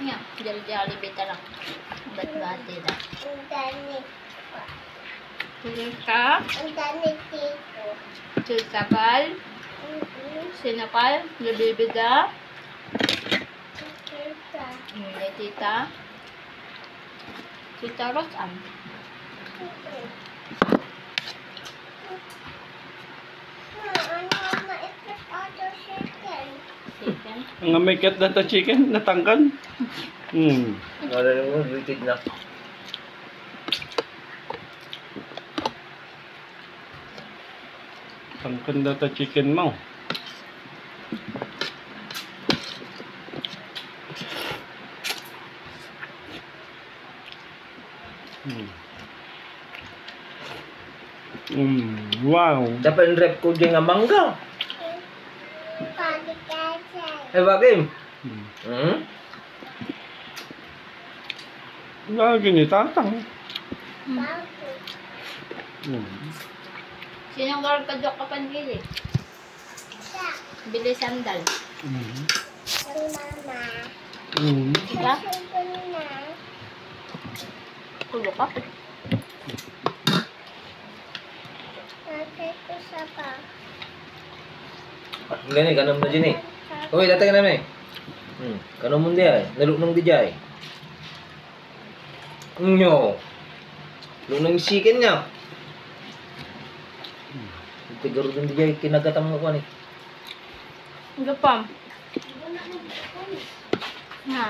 Nga, jali-jali bita lang. Bat-bati lang. Ang dami. Tulka, Ang dami dito. tulkapal, sinapal, nabibida, Tita. tita, tita Rosan. Ano na ito auto chicken? Chicken. Ang may cat na ta chicken, natangkan. Wala naman, rated na. Tangkan na ta chicken mo. Wow. Dapat yung rep ko dyan nga mangga. Pagkakasay. Eh, bakit? Hmm? Lagi ni tatang. Bago. Sinong garag ka dyan kapanggili? Sa. Bili sandal. Ang mama. Diba? Susunod na. Kulo ka. Tatay ko sa pa. Gani, ganun mo dyan eh. Uy, datang ka namin eh. Ganun mo di ay. Nalunong di dyan eh. Nyo. Lunong chicken niya. Tigaro din di dyan. Kinagatan mo ko ni. Gapam. Ha.